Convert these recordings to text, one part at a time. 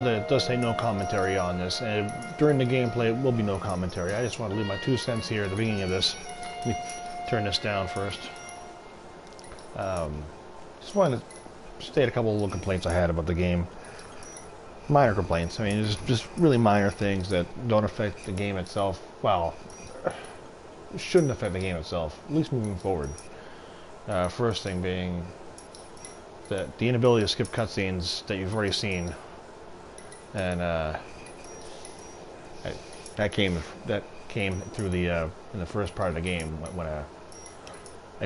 that it does say no commentary on this, and during the gameplay it will be no commentary. I just want to leave my 2 cents here at the beginning of this. Let me turn this down first. Just wanted to state a couple of little complaints I had about the game. Minor complaints. I mean, just really minor things that don't affect the game itself. Well, shouldn't affect the game itself, at least moving forward. First thing being that the inability to skip cutscenes that you've already seen. And that came through the in the first part of the game when I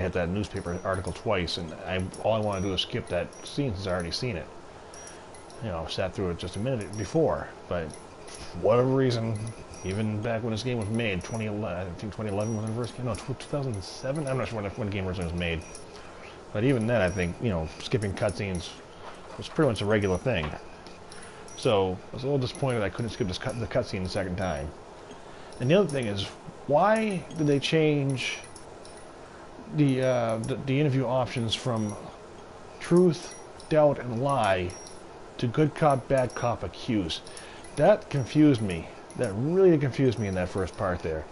hit that newspaper article twice, and all I want to do is skip that scene since I already seen it. You know, sat through it just a minute before, but for whatever reason, even back when this game was made, 2011, I think 2011 when it first came, no, 2007. I'm not sure when the game originally was made, but even then, I think skipping cutscenes was pretty much a regular thing. So I was a little disappointed I couldn't skip the cutscene the second time. And the other thing is, why did they change the interview options from truth, doubt, and lie to good cop, bad cop, accused? That confused me. That really confused me in that first part there.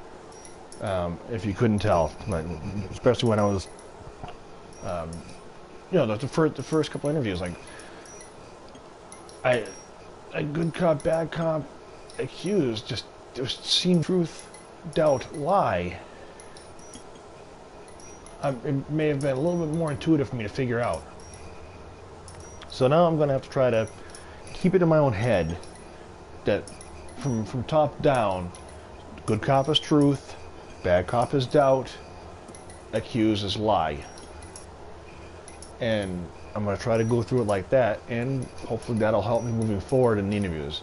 If you couldn't tell, but especially when I was, the first couple interviews, like a good cop, bad cop, accused, just seemed truth, doubt, lie. It may have been a little bit more intuitive for me to figure out. So now I'm going to have to try to keep it in my own head that from top down, good cop is truth, bad cop is doubt, accused is lie. And I'm going to try to go through it like that, and hopefully that'll help me moving forward in the interviews.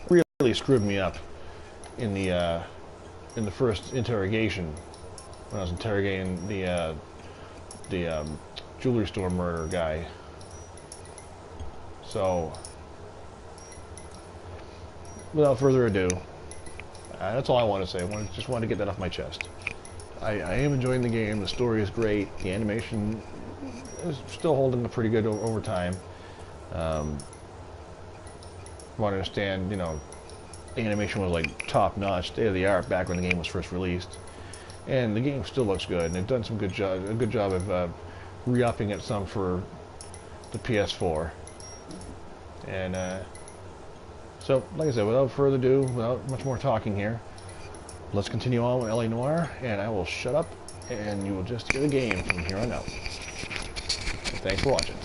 Really screwed me up in the first interrogation when I was interrogating the jewelry store murder guy. So, without further ado, that's all I want to say. I just want to get that off my chest. I am enjoying the game. The story is great. The animation is still holding up pretty good over time. Want to understand, the animation was like top-notch, state-of-the-art back when the game was first released, and the game still looks good. And they've done a good job of re-upping it some for the PS4. And so, like I said, without further ado, without much more talking here, let's continue on with LA Noire, and I will shut up, and you will just hear the game from here on out. Thanks for watching.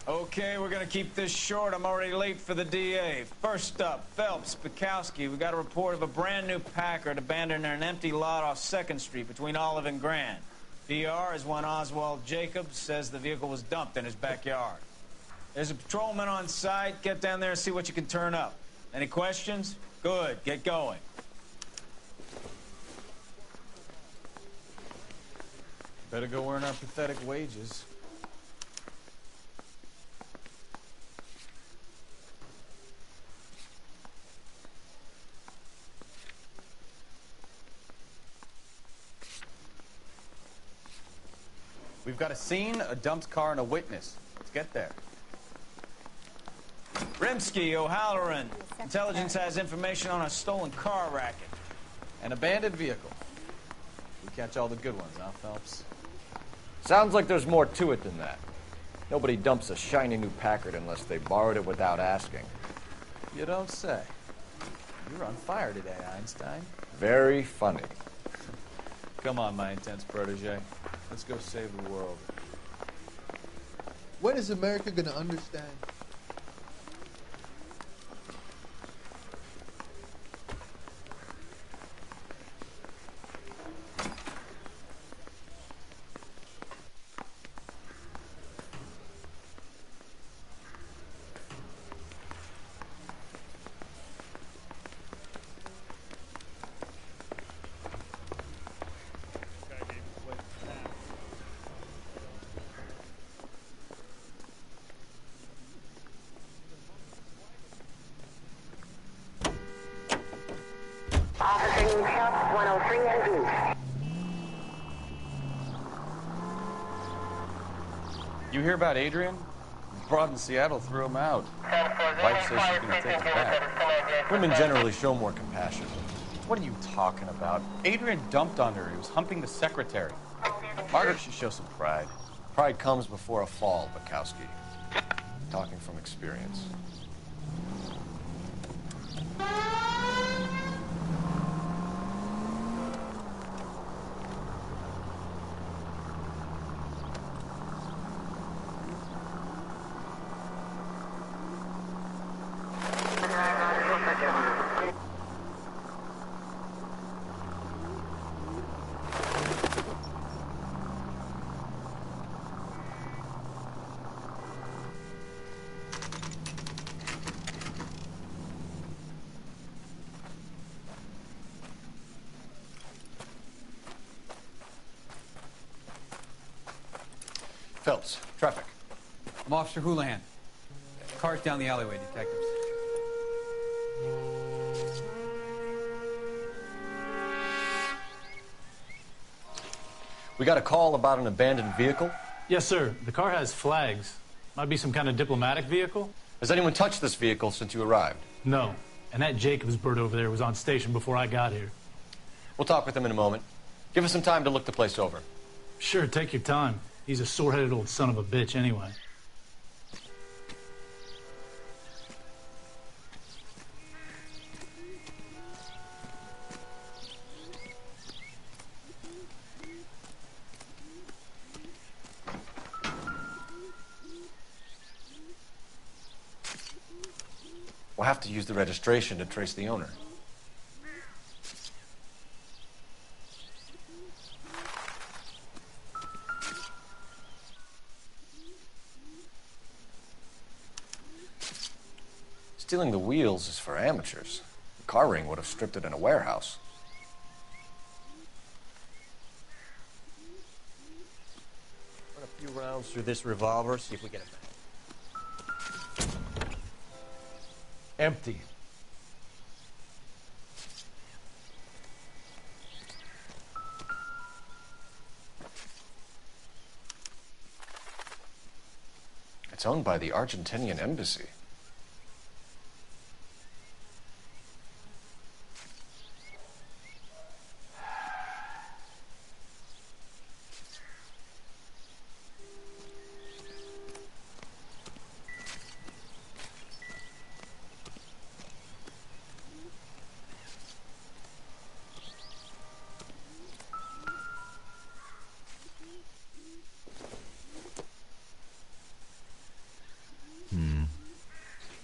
Okay, we're gonna keep this short. I'm already late for the DA. First up, Phelps, Bukowski. We got a report of a brand new Packard abandoned in an empty lot off 2nd Street between Olive and Grand. DR is one Oswald Jacobs, says the vehicle was dumped in his backyard. There's a patrolman on site. Get down there and see what you can turn up. Any questions? Good, get going. Better go earn our pathetic wages. We've got a scene, a dumped car, and a witness. Let's get there. Rimsky, O'Halloran. Intelligence has information on a stolen car racket. An abandoned vehicle. We catch all the good ones, huh, Phelps? Sounds like there's more to it than that. Nobody dumps a shiny new Packard unless they borrowed it without asking. You don't say. You're on fire today, Einstein. Very funny. Come on, my intense protege. Let's go save the world. When is America gonna understand? Officer needs help, 103 en route. You hear about Adrian? The broad in Seattle threw him out. Wife says she's gonna take him back. Women generally show more compassion. What are you talking about? Adrian dumped on her. He was humping the secretary. Margaret should show some pride. Pride comes before a fall, Bukowski. Talking from experience. Phelps, traffic. I'm Officer Houlihan. Cars down the alleyway, detectives. We got a call about an abandoned vehicle. Yes, sir. The car has flags. Might be some kind of diplomatic vehicle? Has anyone touched this vehicle since you arrived? No. And that Jacobs bird over there was on station before I got here. We'll talk with him in a moment. Give us some time to look the place over. Sure, take your time. He's a sore-headed old son of a bitch anyway. We'll have to use the registration to trace the owner. Stealing the wheels is for amateurs. The car ring would have stripped it in a warehouse. Run a few rounds through this revolver, see if we get it back. Empty. It's owned by the Argentinian embassy.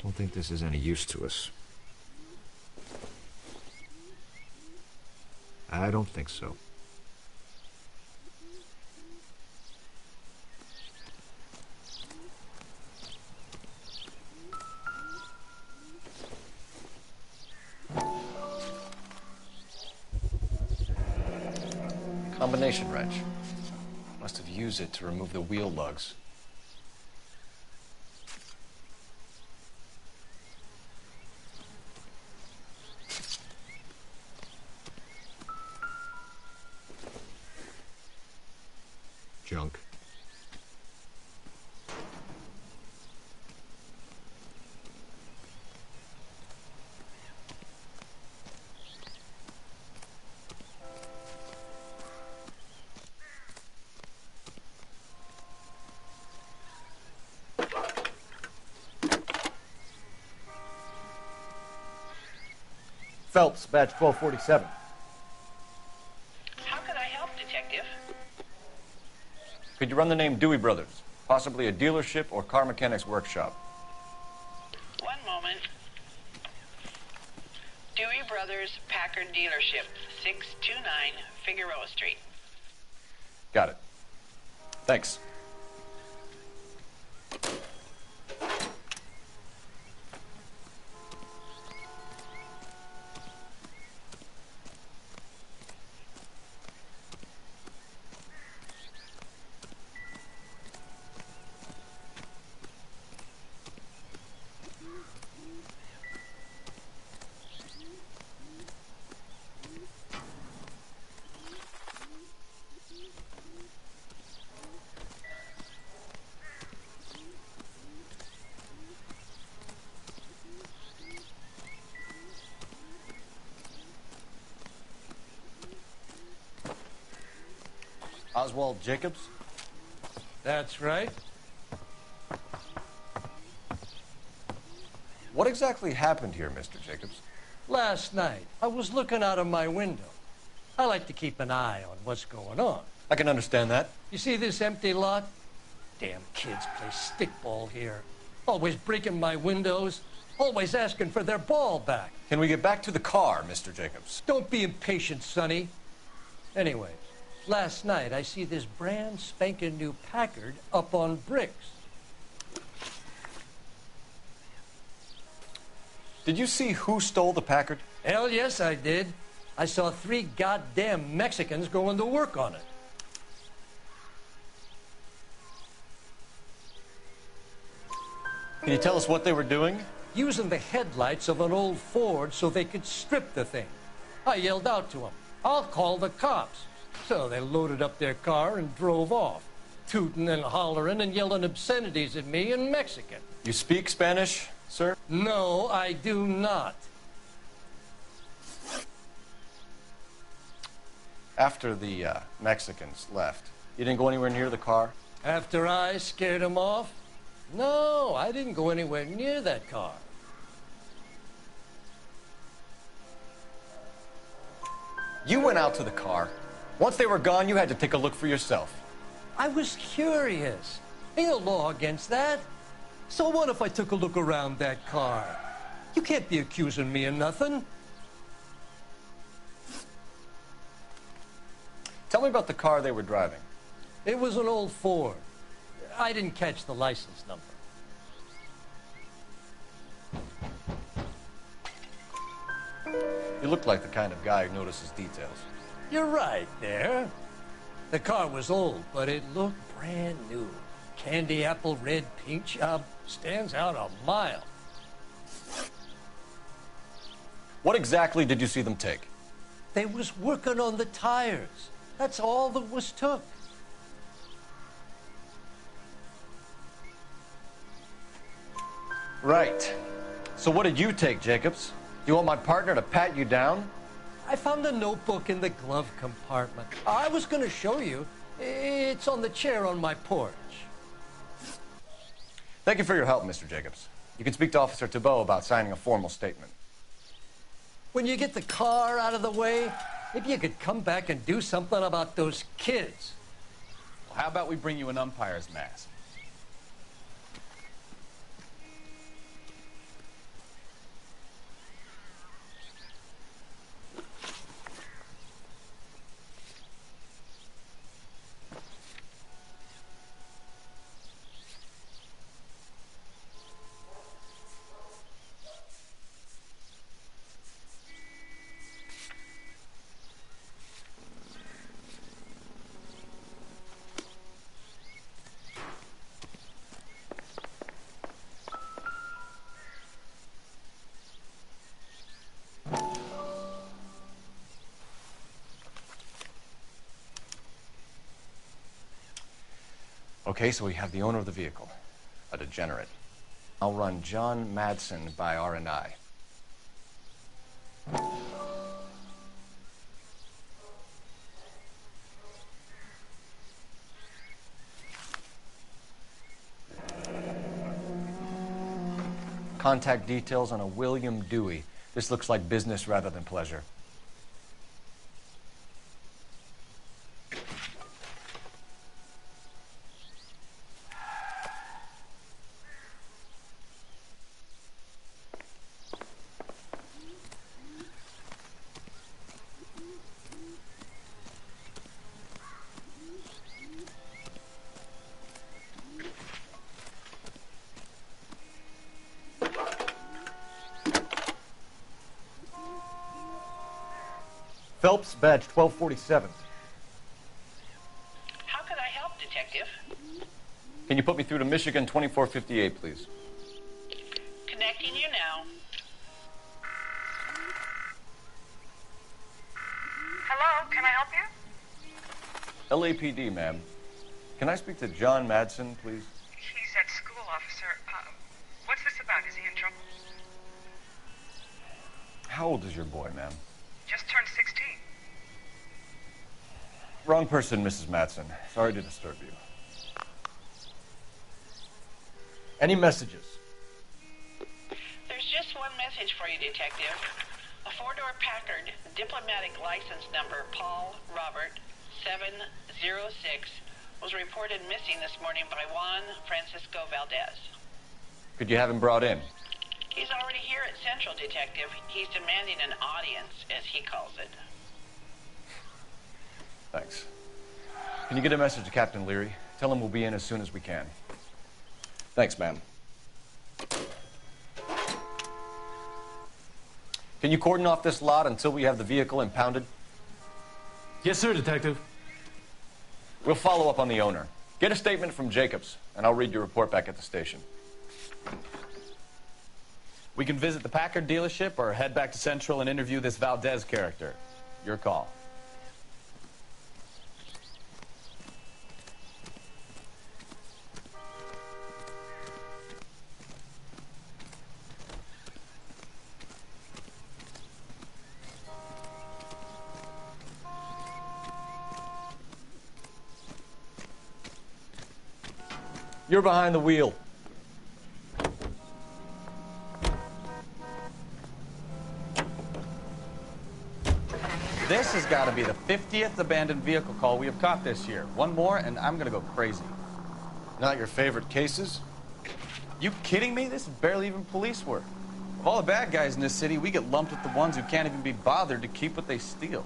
Don't think this is any use to us. I don't think so. Combination wrench. Must have used it to remove the wheel lugs. Junk. Phelps, badge 1247. How can I help, Detective? Could you run the name Dewey Brothers? Possibly a dealership or car mechanics workshop. One moment. Dewey Brothers Packard Dealership, 629 Figueroa Street. Got it. Thanks. Oswald Jacobs? That's right. What exactly happened here, Mr. Jacobs? Last night, I was looking out of my window. I like to keep an eye on what's going on. I can understand that. You see this empty lot? Damn kids play stickball here. Always breaking my windows. Always asking for their ball back. Can we get back to the car, Mr. Jacobs? Don't be impatient, Sonny. Anyway, last night I see this brand spanking new Packard up on bricks. Did you see who stole the Packard? Hell yes, I did. I saw 3 goddamn Mexicans going to work on it. Can you tell us what they were doing? Using the headlights of an old Ford so they could strip the thing. I yelled out to them, "I'll call the cops." So they loaded up their car and drove off, tooting and hollering and yelling obscenities at me in Mexican. You speak Spanish, sir? No, I do not. After the Mexicans left, you didn't go anywhere near the car? After I scared them off? No, I didn't go anywhere near that car. You went out to the car. Once they were gone, you had to take a look for yourself. I was curious. Ain't no law against that. So what if I took a look around that car? You can't be accusing me of nothing. Tell me about the car they were driving. It was an old Ford. I didn't catch the license number. You look like the kind of guy who notices details. You're right there. The car was old, but it looked brand new. Candy apple red paint job stands out a mile. What exactly did you see them take? They was working on the tires. That's all that was took. Right. So what did you take, Jacobs? You want my partner to pat you down? I found a notebook in the glove compartment. I was going to show you. It's on the chair on my porch. Thank you for your help, Mr. Jacobs. You can speak to Officer Thibault about signing a formal statement. When you get the car out of the way, maybe you could come back and do something about those kids. Well, how about we bring you an umpire's mask? Okay, so we have the owner of the vehicle, a degenerate. I'll run John Madsen by R&I. Contact details on a William Dewey, This looks like business rather than pleasure. Phelps, badge 1247. How could I help, Detective? Can you put me through to Michigan 2458, please? Connecting you now. Hello, can I help you? LAPD, ma'am. Can I speak to John Madsen, please? He's at school, officer. What's this about? Is he in trouble? How old is your boy, ma'am? Just turned 16. Wrong person, Mrs. Madsen. Sorry to disturb you. Any messages? There's just one message for you, Detective. A four-door Packard, diplomatic license number Paul Robert 706, was reported missing this morning by Juan Francisco Valdez. Could you have him brought in? He's already here at Central, Detective. He's demanding an audience, as he calls it. Thanks. Can you get a message to Captain Leary? Tell him we'll be in as soon as we can. Thanks, ma'am. Can you cordon off this lot until we have the vehicle impounded? Yes, sir, Detective. We'll follow up on the owner. Get a statement from Jacobs, and I'll read your report back at the station. We can visit the Packard dealership or head back to Central and interview this Valdez character. Your call. You're behind the wheel. This has got to be the 50th abandoned vehicle call we have caught this year. One more, and I'm going to go crazy. Not your favorite cases? You kidding me? This is barely even police work. Of all the bad guys in this city, we get lumped with the ones who can't even be bothered to keep what they steal.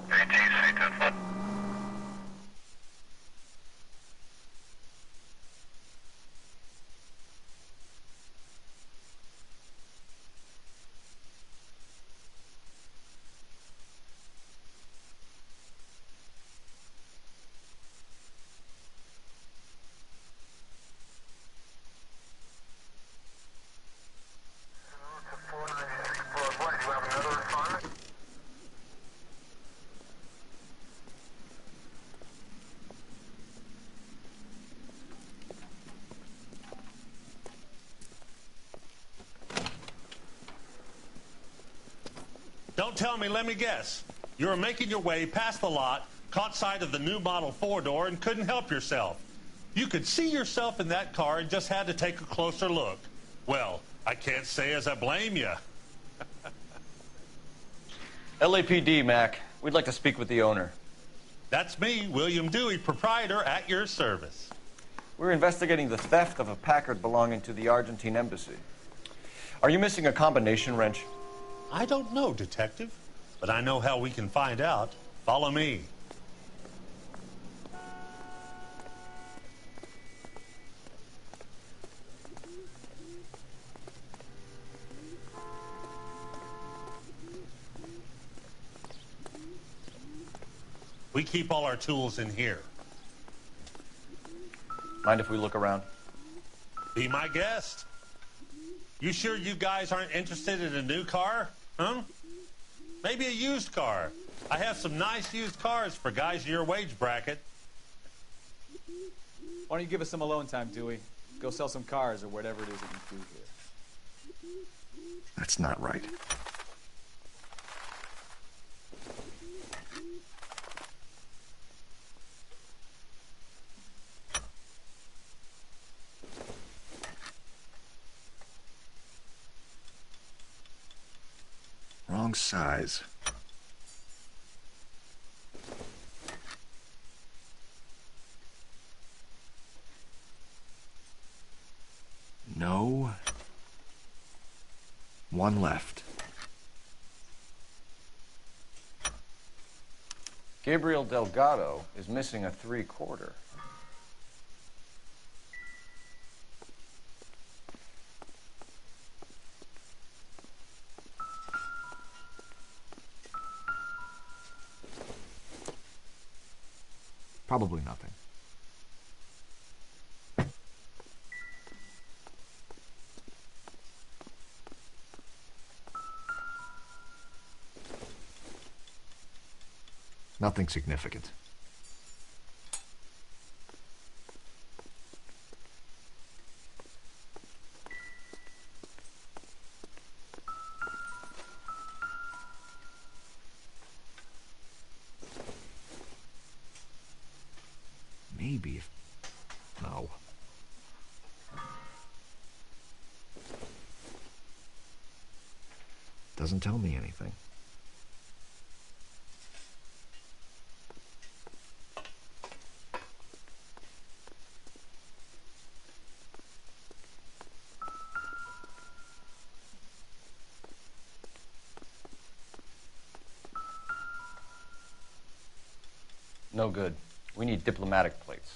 Don't tell me, let me guess. You were making your way past the lot, caught sight of the new model four-door, and couldn't help yourself. You could see yourself in that car and just had to take a closer look. Well, I can't say as I blame you. LAPD, Mac. We'd like to speak with the owner. That's me, William Dewey, proprietor, at your service. We're investigating the theft of a Packard belonging to the Argentine embassy. Are you missing a combination wrench? I don't know, Detective, but I know how we can find out. Follow me. We keep all our tools in here. Mind if we look around? Be my guest. You sure you guys aren't interested in a new car? Huh? Maybe a used car. I have some nice used cars for guys in your wage bracket. Why don't you give us some alone time, Dewey? Go sell some cars or whatever it is that you do here. That's not right. size. No. One left. Gabriel Delgado is missing a 3/4. Probably nothing. Nothing significant. Maybe if... No. Doesn't tell me anything. No good. We need diplomatic plates.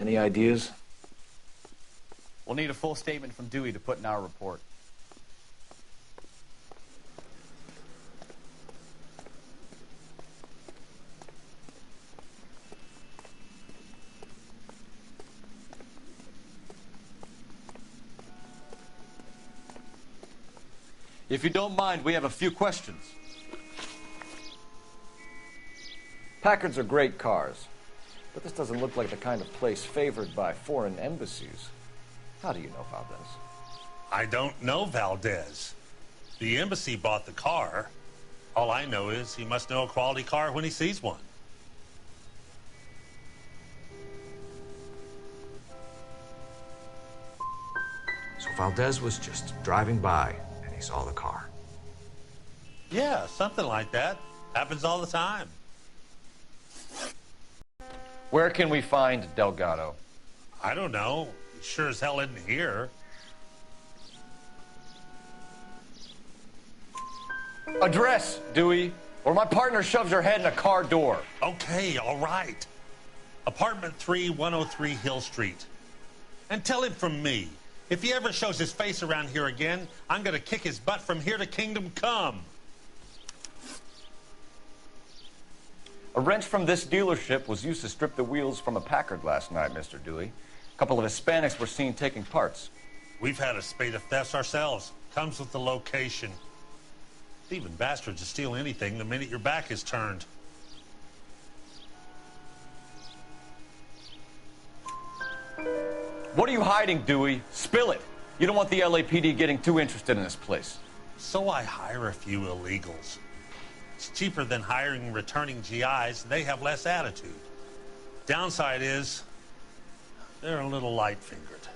Any ideas? We'll need a full statement from Dewey to put in our report. If you don't mind, we have a few questions. Packards are great cars, but this doesn't look like the kind of place favored by foreign embassies. How do you know Valdez? I don't know Valdez. The embassy bought the car. All I know is he must know a quality car when he sees one. So Valdez was just driving by and he saw the car. Yeah, something like that. Happens all the time. Where can we find Delgado? I don't know. He sure as hell isn't here. Address, Dewey, or my partner shoves her head in a car door. Okay, all right. Apartment 3, 103 Hill Street. And tell him from me, if he ever shows his face around here again, I'm gonna kick his butt from here to Kingdom Come. A wrench from this dealership was used to strip the wheels from a Packard last night, Mr. Dewey. A couple of Hispanics were seen taking parts. We've had a spate of thefts ourselves. Comes with the location. Thieving bastards will steal anything the minute your back is turned. What are you hiding, Dewey? Spill it. You don't want the LAPD getting too interested in this place. So I hire a few illegals. It's cheaper than hiring returning GIs. They have less attitude. Downside is, they're a little light-fingered.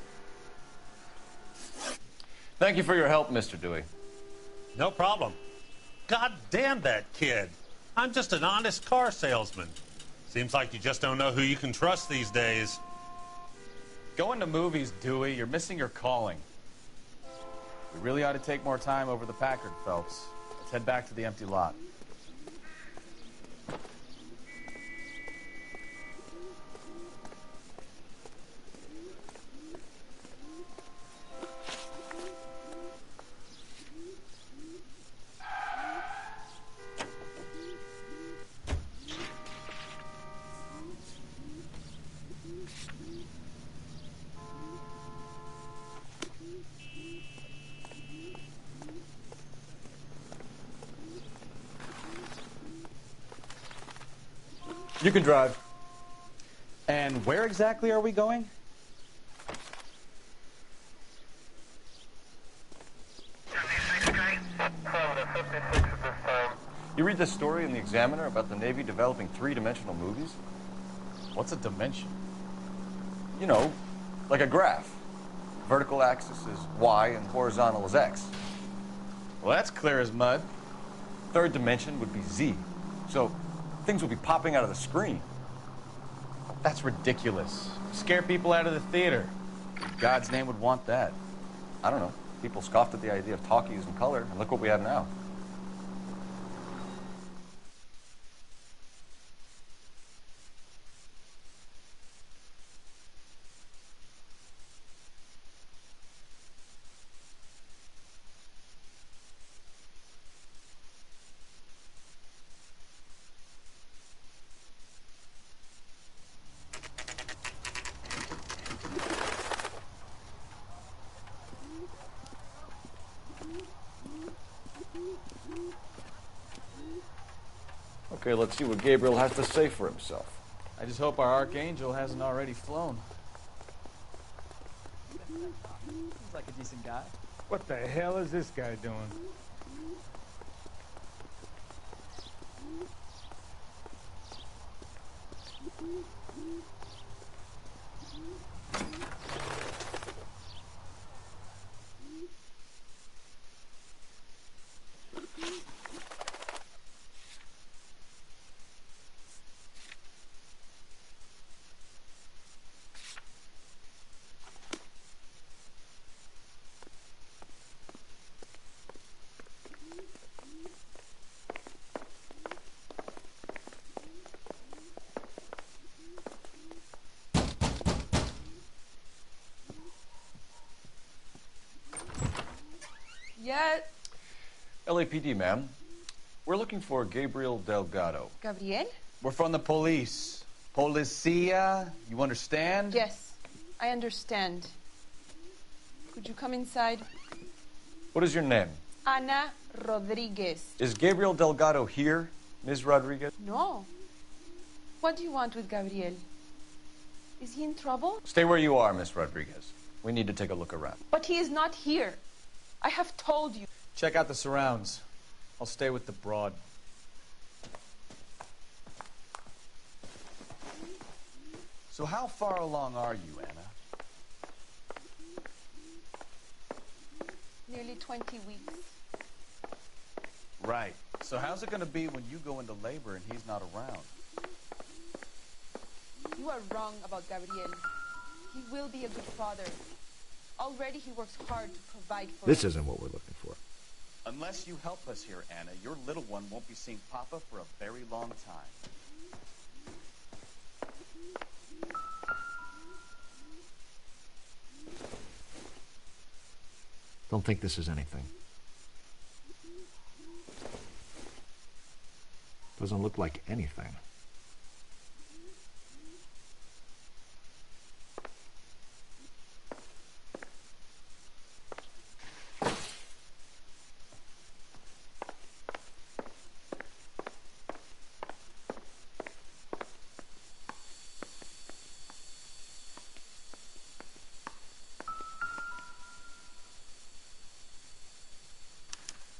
Thank you for your help, Mr. Dewey. No problem. God damn that kid. I'm just an honest car salesman. Seems like you just don't know who you can trust these days. Going to movies, Dewey. You're missing your calling. We really ought to take more time over the Packard, Phelps. Let's head back to the empty lot. You can drive. And where exactly are we going? You read this story in the Examiner about the Navy developing three-dimensional movies? What's a dimension? You know, like a graph. Vertical axis is Y and horizontal is X. Well, that's clear as mud. Third dimension would be Z. So things would be popping out of the screen. That's ridiculous. Scare people out of the theater. In God's name would want that. I don't know. People scoffed at the idea of talkies in color, and look what we have now. Okay, let's see what Gabriel has to say for himself. I just hope our Archangel hasn't already flown. Seems like a decent guy. What the hell is this guy doing? Yeah. LAPD, ma'am. We're looking for Gabriel Delgado. Gabriel? We're from the police. Policia, you understand? Yes, I understand. Could you come inside? What is your name? Ana Rodriguez. Is Gabriel Delgado here, Ms. Rodriguez? No. What do you want with Gabriel? Is he in trouble? Stay where you are, Miss Rodriguez. We need to take a look around. But he is not here. I have told you. Check out the surrounds. I'll stay with the broad. So how far along are you, Anna? Nearly 20 weeks. Right. So how's it going to be when you go into labor and he's not around? You are wrong about Gabriel. He will be a good father. Already he works hard to provide for This us. isn't what we're looking for. Unless you help us here, Anna, your little one won't be seeing Papa for a very long time. Don't think this is anything. Doesn't look like anything.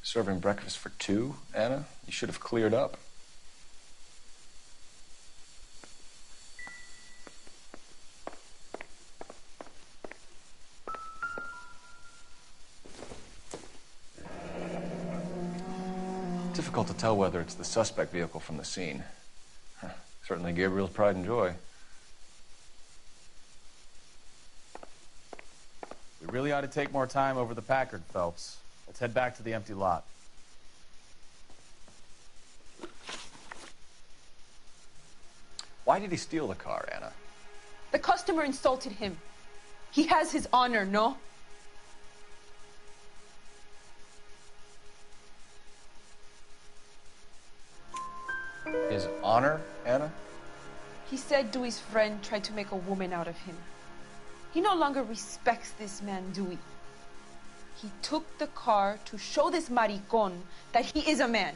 Serving breakfast for two, Anna? You should have cleared up. Difficult to tell whether it's the suspect vehicle from the scene. Certainly Gabriel's pride and joy. We really ought to take more time over the Packard, Phelps. Let's head back to the empty lot. Why did he steal the car, Anna? The customer insulted him. He has his honor, no? His honor, Anna? He said Dewey's friend tried to make a woman out of him. He no longer respects this man, Dewey. He took the car to show this maricón that he is a man.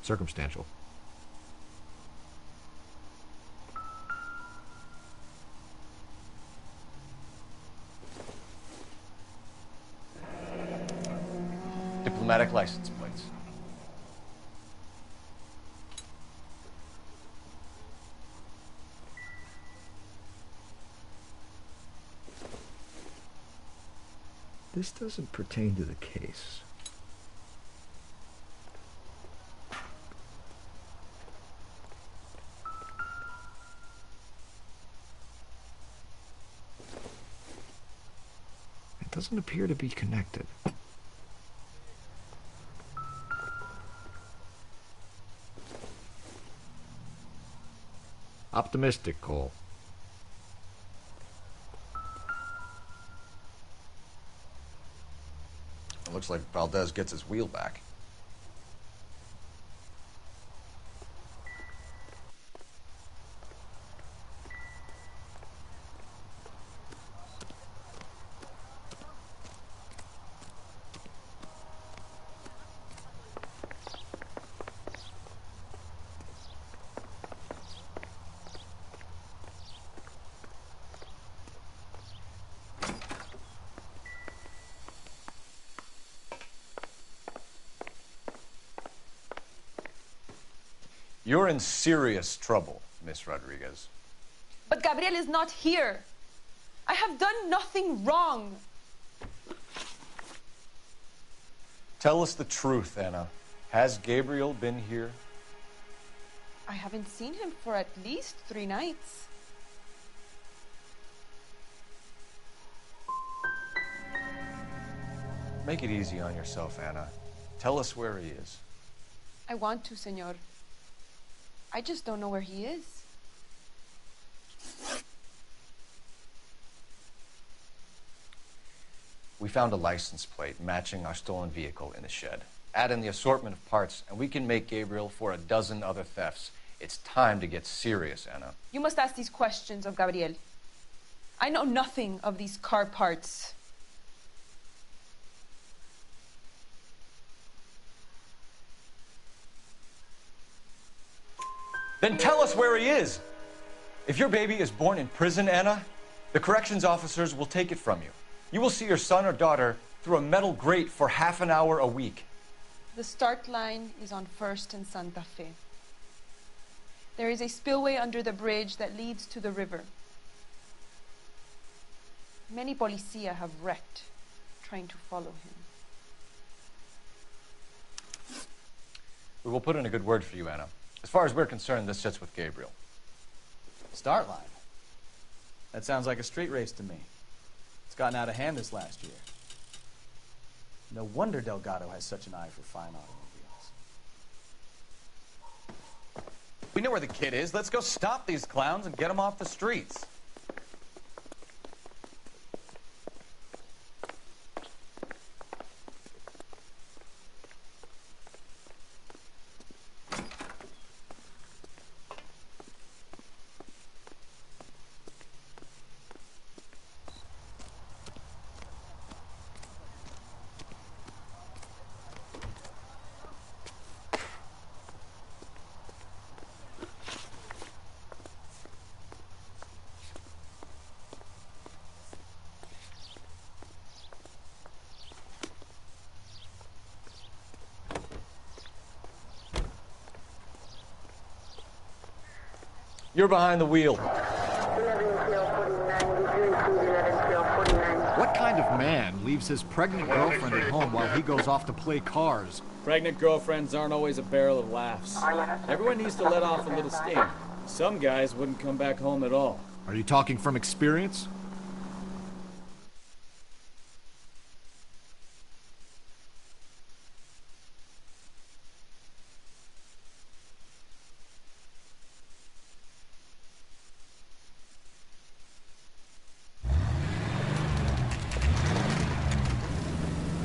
circumstantial. Diplomatic license plates. This doesn't pertain to the case. It doesn't appear to be connected. Optimistic, Cole. It looks like Valdez gets his wheel back. You're in serious trouble, Miss Rodriguez. But Gabriel is not here. I have done nothing wrong. Tell us the truth, Anna. Has Gabriel been here? I haven't seen him for at least 3 nights. Make it easy on yourself, Anna. Tell us where he is. I want to, senor. I just don't know where he is. We found a license plate matching our stolen vehicle in the shed. Add in the assortment of parts, and we can make Gabriel for a dozen other thefts. It's time to get serious, Anna. You must ask these questions of Gabriel. I know nothing of these car parts. Then tell us where he is. If your baby is born in prison, Anna, the corrections officers will take it from you. You will see your son or daughter through a metal grate for half an hour a week. The start line is on 1st and Santa Fe. There is a spillway under the bridge that leads to the river. Many policia have wrecked trying to follow him. We will put in a good word for you, Anna. As far as we're concerned, this sits with Gabriel. Start line? That sounds like a street race to me. It's gotten out of hand this last year. No wonder Delgado has such an eye for fine automobiles. We know where the kid is. Let's go stop these clowns and get him off the streets. You're behind the wheel. What kind of man leaves his pregnant girlfriend at home while he goes off to play cars? Pregnant girlfriends aren't always a barrel of laughs. Everyone needs to let off a little steam. Some guys wouldn't come back home at all. Are you talking from experience?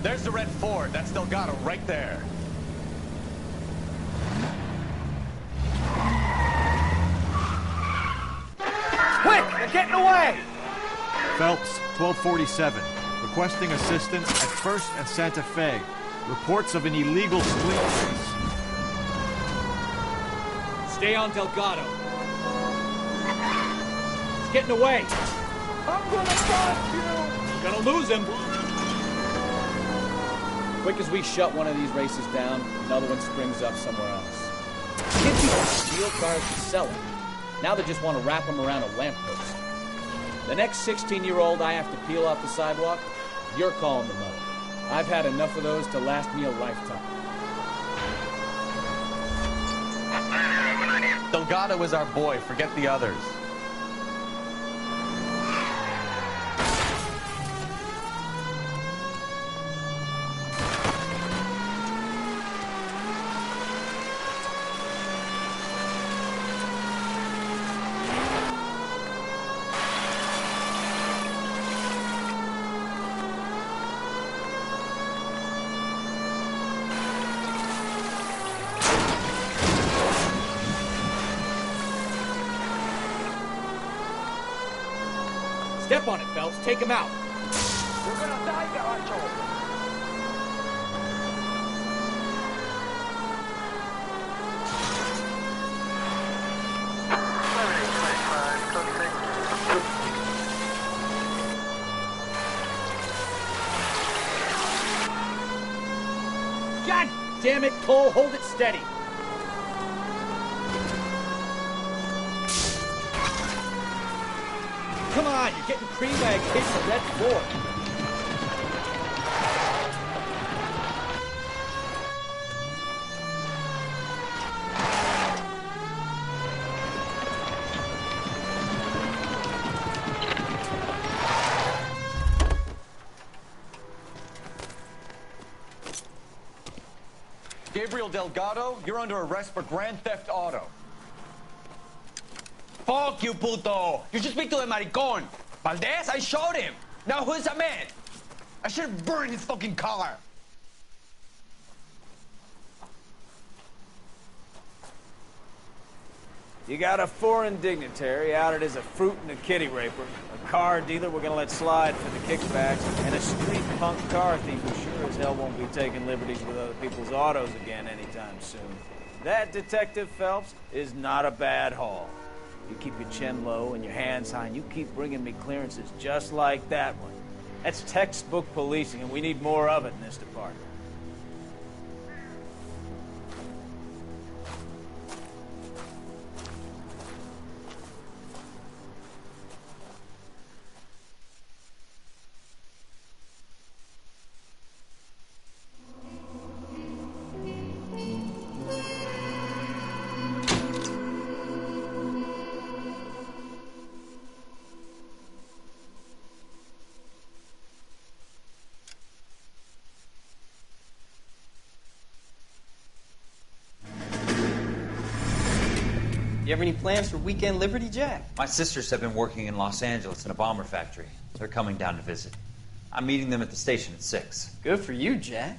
There's the red Ford. That's Delgado right there. Quick! They're getting away! Phelps, 1247. Requesting assistance at 1st and Santa Fe. Reports of an illegal street race. Stay on Delgado. He's getting away. I'm gonna bust you! Gonna lose him. Quick as we shut one of these races down, another one springs up somewhere else. Kids used to steal cars to sell them. Now they just want to wrap them around a lamppost. The next 16-year-old I have to peel off the sidewalk, you're calling the mother. I've had enough of those to last me a lifetime. Delgado is our boy. Forget the others. Step on it, Phelps. Take him out. You're gonna die, Garacho! God damn it, Cole. Hold it steady. Come on, you're getting creamed by a kid from Red Ford. Gabriel Delgado, you're under arrest for grand theft auto. Fuck you, puto! You should speak to the maricon. Valdez, I showed him. Now who's the man? I should have burned his fucking car. You got a foreign dignitary outed as a fruit and a kitty raper, a car dealer we're gonna let slide for the kickbacks, and a street punk car thief who sure as hell won't be taking liberties with other people's autos again anytime soon. That, Detective Phelps, is not a bad haul. You keep your chin low and your hands high, and you keep bringing me clearances just like that one. That's textbook policing, and we need more of it in this department. You have any plans for weekend Liberty, Jack? My sisters have been working in Los Angeles in a bomber factory. They're coming down to visit. I'm meeting them at the station at 6. Good for you, Jack.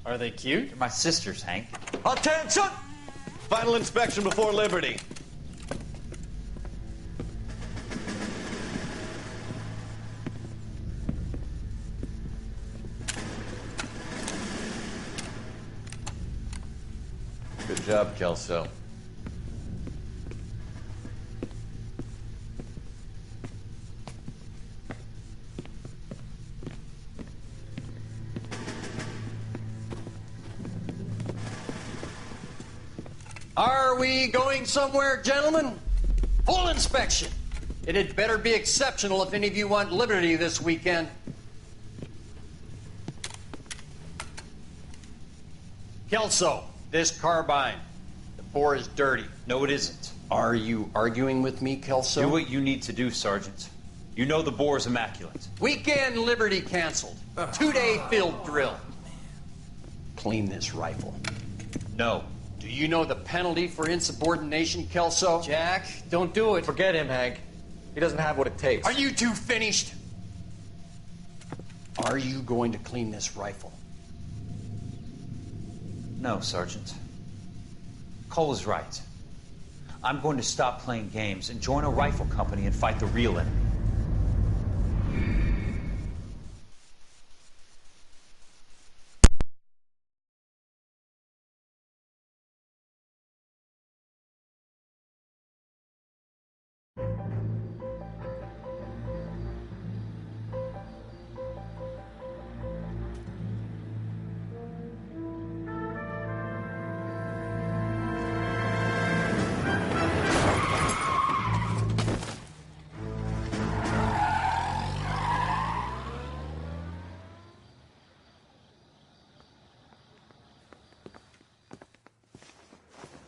Are they cute? They're my sisters, Hank. Attention! Final inspection before Liberty. Good job, Kelso. Are we going somewhere, gentlemen? Full inspection. It had better be exceptional if any of you want liberty this weekend. Kelso, this carbine. The bore is dirty. No, it isn't. Are you arguing with me, Kelso? Do what you need to do, Sergeant. You know the bore is immaculate. Weekend liberty canceled. 2-day field drill. Clean this rifle. No. Do you know the penalty for insubordination, Kelso? Jack, don't do it. Forget him, Hank. He doesn't have what it takes. Are you two finished? Are you going to clean this rifle? No, Sergeant. Cole is right. I'm going to stop playing games and join a rifle company and fight the real enemy.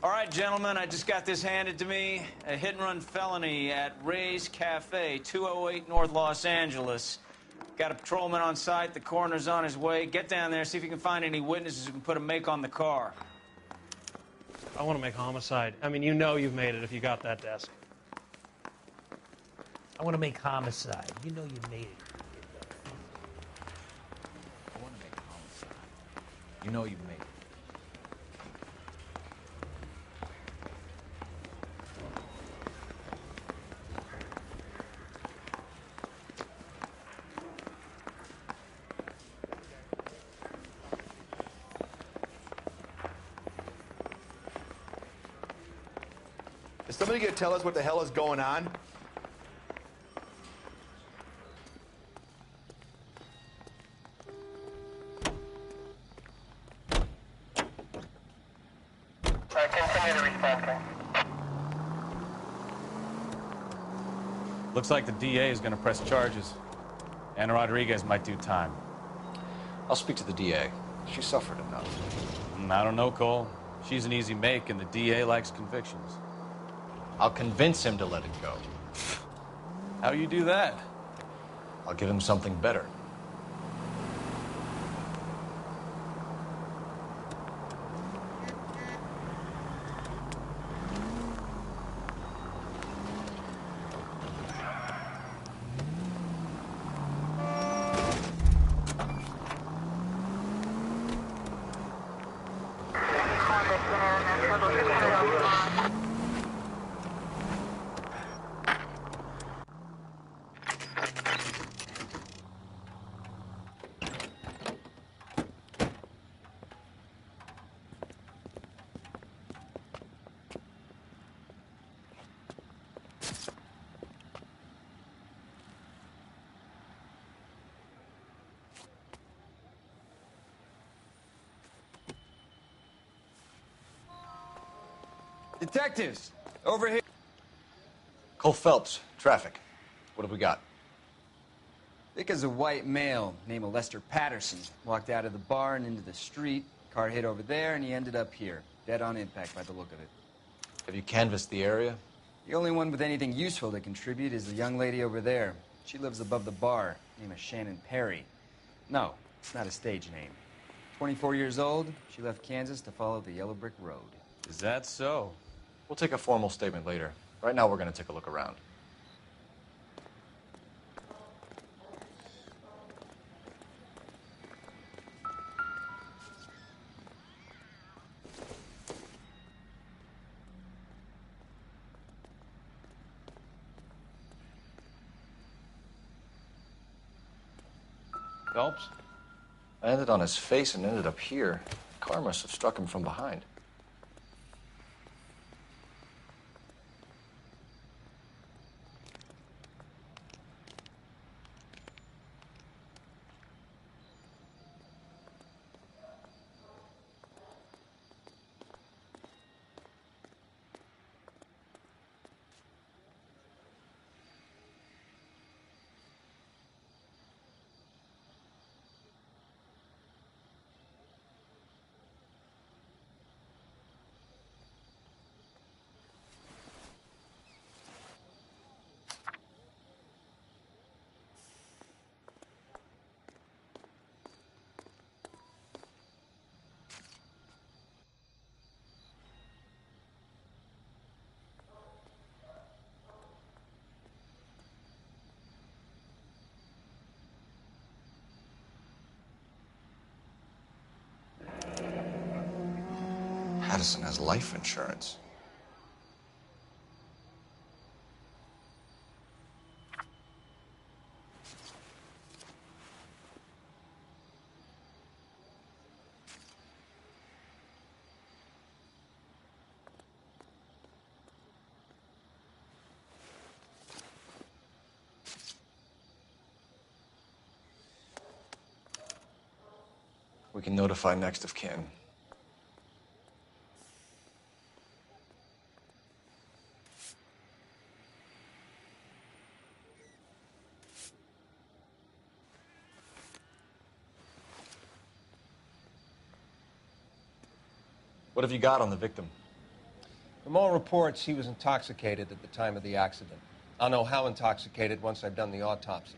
All right, gentlemen, I just got this handed to me. A hit-and-run felony at Ray's Cafe, 208 North Los Angeles. Got a patrolman on site. The coroner's on his way. Get down there, see if you can find any witnesses who can put a make on the car. I want to make homicide. I mean, you know you've made it if you got that desk. I want to make homicide. You know you made it. I want to make homicide. You know you've made it. Is somebody gonna tell us what the hell is going on? Continue to respond. Looks like the DA is going to press charges. Anna Rodriguez might do time. I'll speak to the DA. She suffered enough. I don't know, Cole. She's an easy make, and the DA likes convictions. I'll convince him to let it go. How you do that? I'll give him something better. Detectives, over here. Cole Phelps, traffic. What have we got? Vic is a white male named Lester Patterson. Walked out of the bar and into the street. Car hit over there, and he ended up here. Dead on impact by the look of it. Have you canvassed the area? The only one with anything useful to contribute is the young lady over there. She lives above the bar. Name is Shannon Perry. No, it's not a stage name. 24 years old, she left Kansas to follow the Yellow Brick Road. Is that so? We'll take a formal statement later. Right now, we're going to take a look around. Phelps? Landed on his face and ended up here. The car must have struck him from behind. Patterson has life insurance. We can notify next of kin. What have you got on the victim? From all reports, he was intoxicated at the time of the accident. I'll know how intoxicated once I've done the autopsy.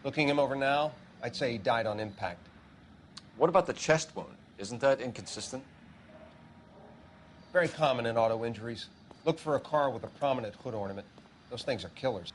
Looking him over now, I'd say he died on impact. What about the chest wound? Isn't that inconsistent? Very common in auto injuries. Look for a car with a prominent hood ornament. Those things are killers.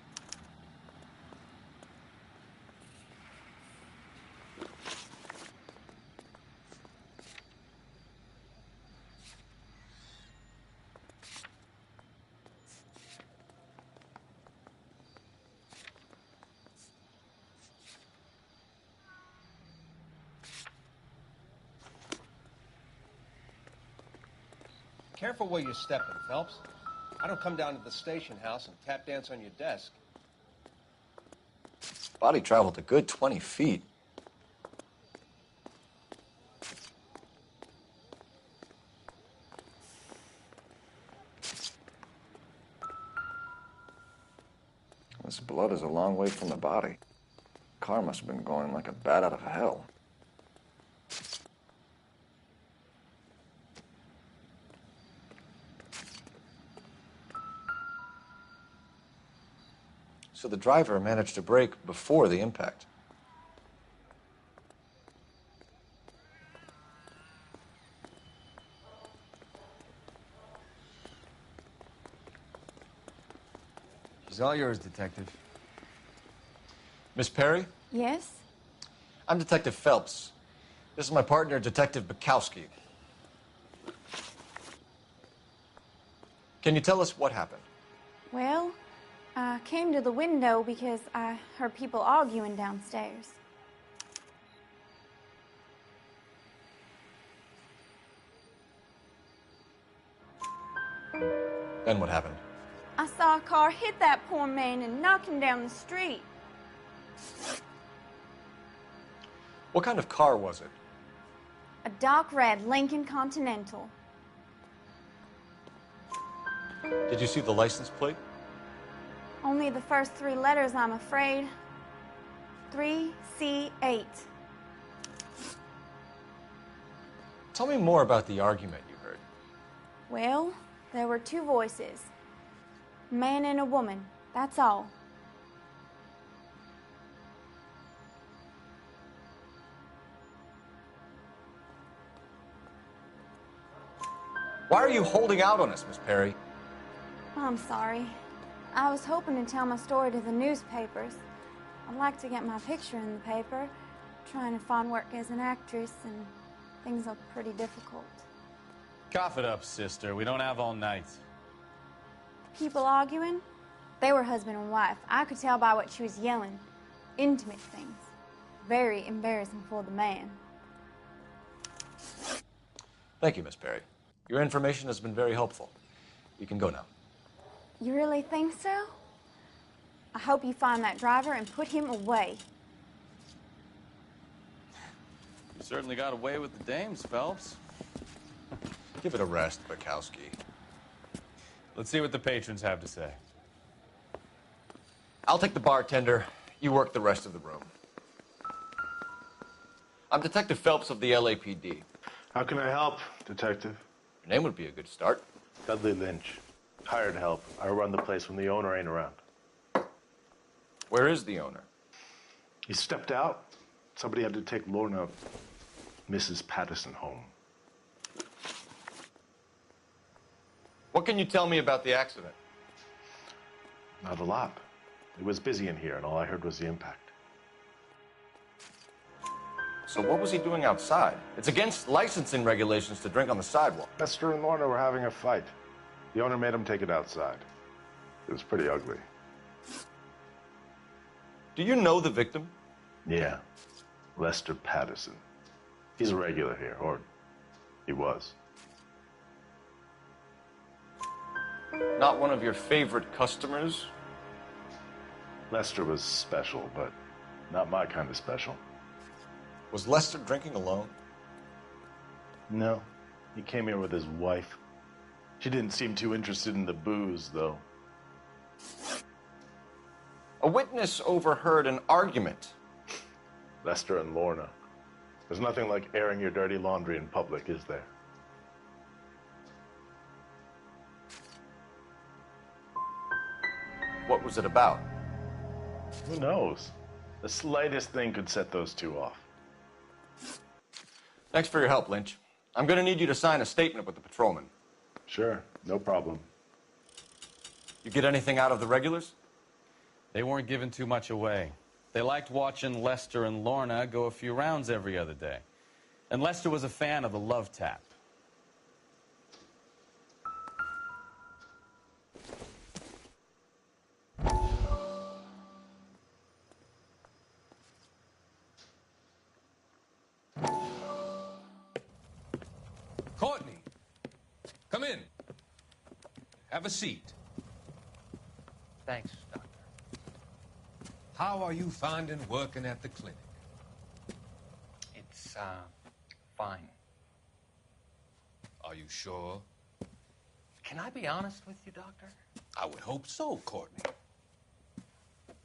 Careful where you're stepping, Phelps. I don't come down to the station house and tap dance on your desk. Body traveled a good 20 feet. This blood is a long way from the body. Car must have been going like a bat out of hell. So the driver managed to brake before the impact. She's all yours, Detective. Miss Perry? Yes? I'm Detective Phelps. This is my partner, Detective Bukowski. Can you tell us what happened? Well, I came to the window because I heard people arguing downstairs. Then what happened? I saw a car hit that poor man and knock him down the street. What kind of car was it? A dark red Lincoln Continental. Did you see the license plate? Only the first three letters, I'm afraid. 3C8. Tell me more about the argument you heard. Well, there were two voices. A man and a woman, that's all. Why are you holding out on us, Miss Perry? I'm sorry. I was hoping to tell my story to the newspapers. I'd like to get my picture in the paper. Trying to find work as an actress, and things are pretty difficult. Cough it up, sister. We don't have all night. People arguing? They were husband and wife. I could tell by what she was yelling. Intimate things. Very embarrassing for the man. Thank you, Miss Perry. Your information has been very helpful. You can go now. You really think so? I hope you find that driver and put him away. You certainly got away with the dames, Phelps. Give it a rest, Bukowski. Let's see what the patrons have to say. I'll take the bartender. You work the rest of the room. I'm Detective Phelps of the LAPD. How can I help, Detective? Your name would be a good start. Dudley Lynch. Hired help. I run the place when the owner ain't around. Where is the owner? He stepped out. Somebody had to take Lorna, Mrs. Patterson, home. What can you tell me about the accident? Not a lot. It was busy in here, and all I heard was the impact. So what was he doing outside? It's against licensing regulations to drink on the sidewalk. Lester and Lorna were having a fight. The owner made him take it outside. It was pretty ugly. Do you know the victim? Yeah. Lester Patterson. He's a regular here, or he was. Not one of your favorite customers? Lester was special, but not my kind of special. Was Lester drinking alone? No. He came here with his wife. She didn't seem too interested in the booze, though. A witness overheard an argument. Lester and Lorna. There's nothing like airing your dirty laundry in public, is there? was it about? Who knows? The slightest thing could set those two off. Thanks for your help, Lynch. I'm going to need you to sign a statement with the patrolman. Sure, no problem. You get anything out of the regulars? They weren't giving too much away. They liked watching Lester and Lorna go a few rounds every other day. And Lester was a fan of the love tap. Courtney, come in. Have a seat. Thanks, Doctor. How are you finding working at the clinic? It's, fine. Are you sure? Can I be honest with you, Doctor? I would hope so, Courtney.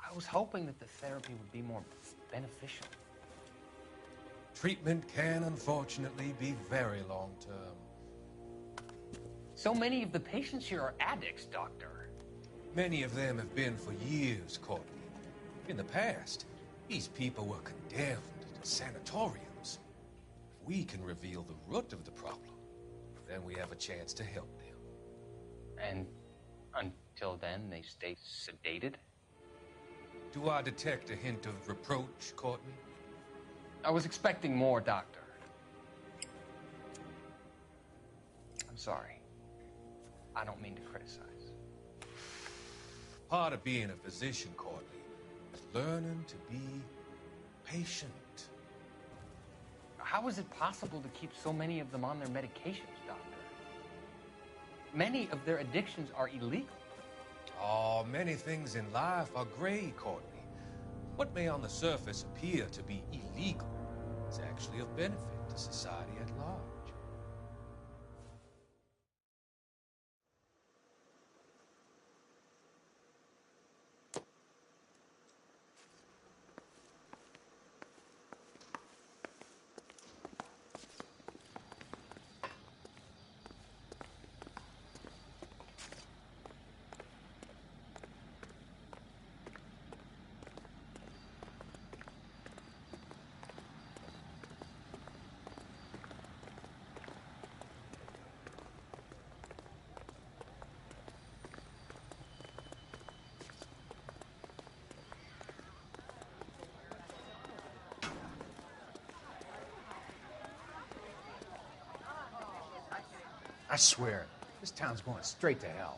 I was hoping that the therapy would be more beneficial. Treatment can, unfortunately, be very long-term. So many of the patients here are addicts, Doctor. Many of them have been for years, Courtney. In the past, these people were condemned to sanatoriums. If we can reveal the root of the problem, then we have a chance to help them. And until then, they stay sedated? Do I detect a hint of reproach, Courtney? I was expecting more, Doctor. I'm sorry. I don't mean to criticize. Part of being a physician, Courtney, is learning to be patient. How is it possible to keep so many of them on their medications, Doctor? Many of their addictions are illegal. Oh, many things in life are gray, Courtney. What may on the surface appear to be illegal is actually of benefit to society at large. I swear, this town's going straight to hell.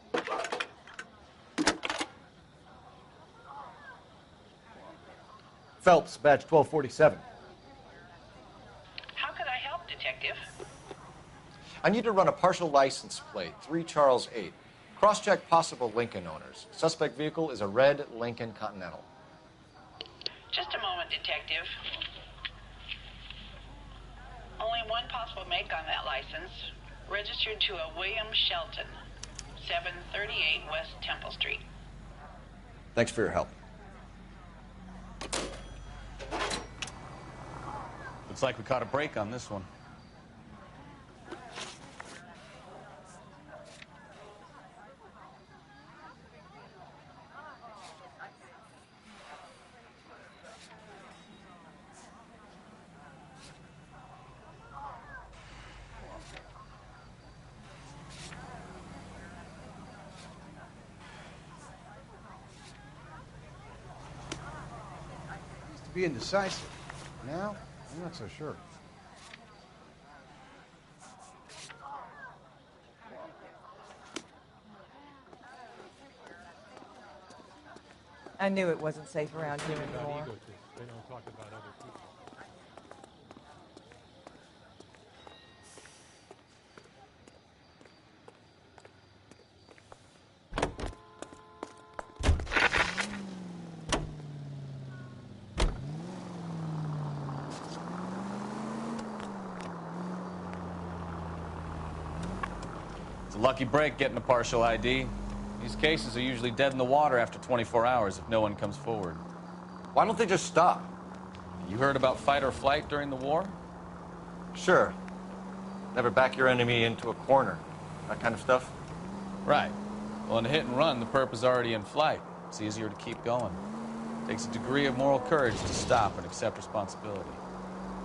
Phelps, badge 1247. How could I help, Detective? I need to run a partial license plate, 3 Charles 8. Cross-check possible Lincoln owners. Suspect vehicle is a red Lincoln Continental. Just a moment, Detective. Only one possible make on that license. Registered to a William Shelton, 738 West Temple Street. Thanks for your help. Looks like we caught a break on this one. Used to be indecisive. Now, I'm not so sure. I knew it wasn't safe around here anymore. They don't talk about other people. It's a lucky break getting a partial ID. These cases are usually dead in the water after 24 hours if no one comes forward. Why don't they just stop? You heard about fight or flight during the war? Sure. Never back your enemy into a corner. That kind of stuff? Right. Well, in a hit and run, the perp is already in flight. It's easier to keep going. It takes a degree of moral courage to stop and accept responsibility.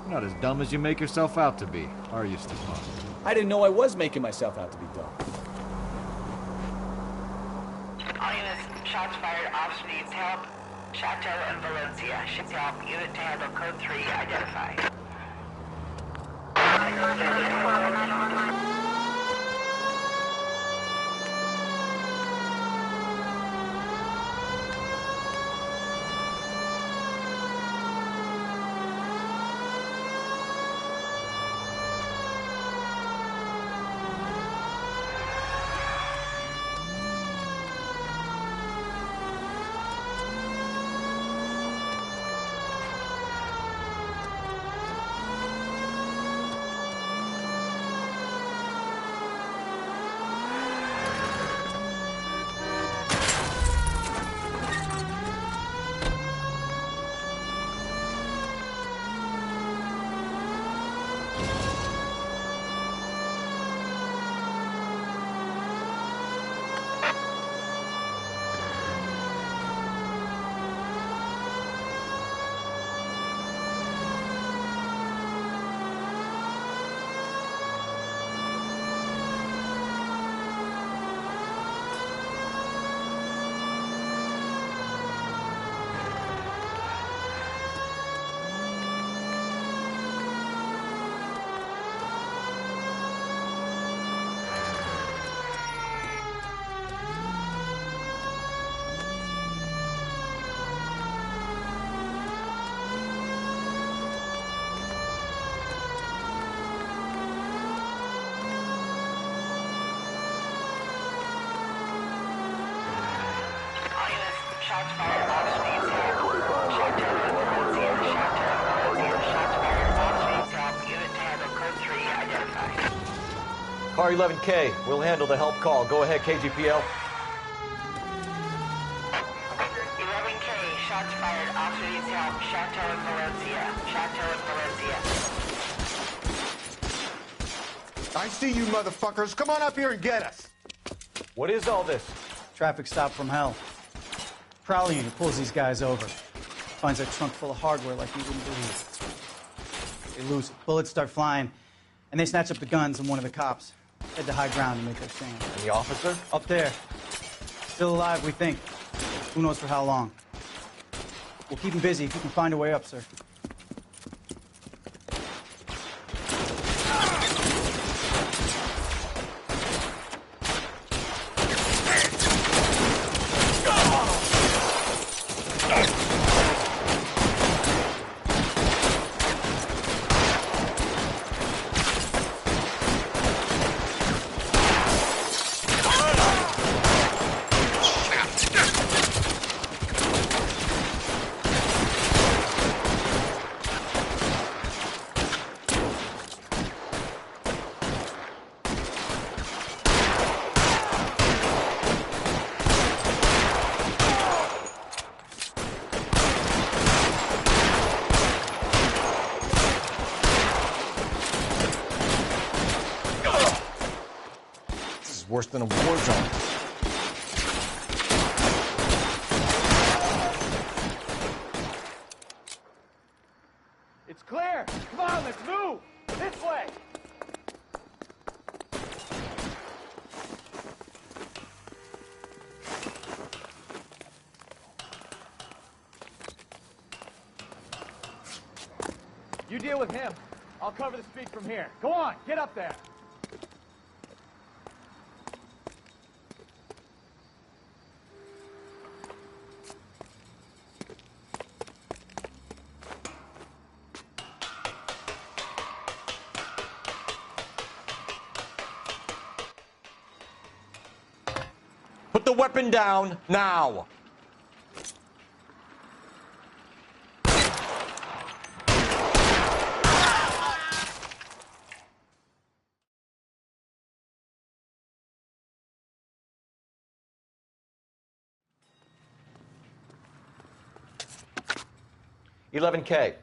You're not as dumb as you make yourself out to be, are you, Stefan? I didn't know I was making myself out to be dumb. All units, shots fired, officer needs help. Chateau and Valencia. Ships help. Unit to handle code 3, identify. Shots fired, officer needs help. Chateau and Valencia. Chateau and Valencia. Shots fired, officer needs help. Unit to handle code 3, identify. Car 11K, we'll handle the help call. Go ahead, KGPL. 11K, shots fired, officer needs help. Chateau and Valencia. Chateau and Valencia. I see you motherfuckers. Come on up here and get us. What is all this? Traffic stop from hell. Prowler unit pulls these guys over. Finds a trunk full of hardware like you wouldn't believe. They lose it. Bullets start flying, and they snatch up the guns and one of the cops. Head to high ground and make their stand. And the officer? Up there. Still alive, we think. Who knows for how long. We'll keep him busy if you can find a way up, sir. Worse than a war zone. It's clear. Come on, let's move. This way. You deal with him. I'll cover the street from here. Go on, get up there. Put the weapon down, now! "11K.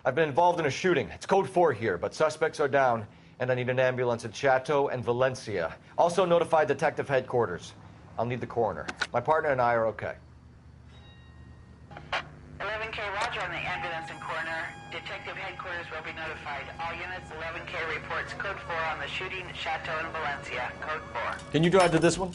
I've been involved in a shooting. It's code 4 here, but suspects are down, and I need an ambulance at Chateau and Valencia. Also notify detective headquarters. I'll need the coroner. My partner and I are okay." 11K, roger on the ambulance and coroner. Detective headquarters will be notified. All units, 11K reports code 4 on the shooting at Chateau in Valencia. Code 4. Can you drive to this one?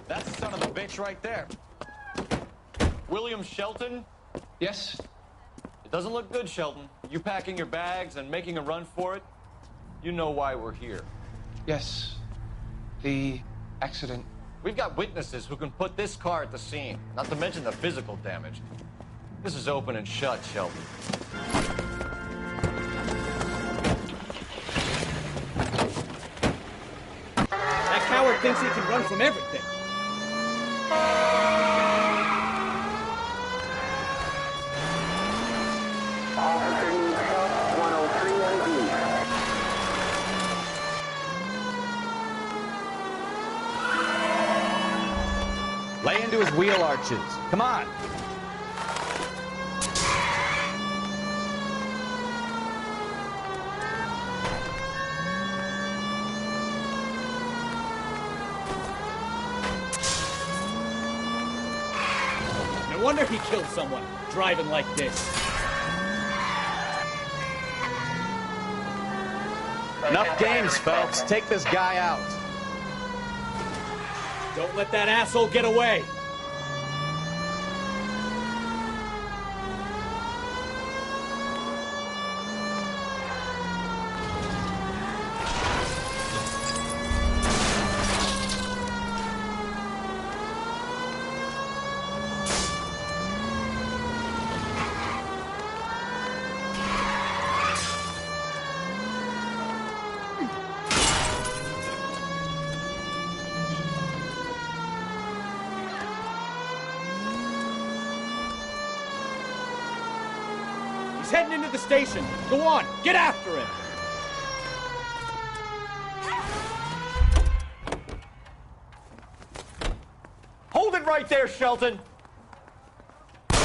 That's the son of a bitch right there. William Shelton? Yes? It doesn't look good, Shelton. You packing your bags and making a run for it? You know why we're here. Yes. The accident. We've got witnesses who can put this car at the scene, not to mention the physical damage. This is open and shut, Shelton. That coward thinks he can run from everything. Lay into his wheel arches. Come on. No wonder he killed someone, driving like this. Enough games, Phelps. Take this guy out. Don't let that asshole get away. Heading into the station. Go on, get after him. Hold it right there, Shelton! The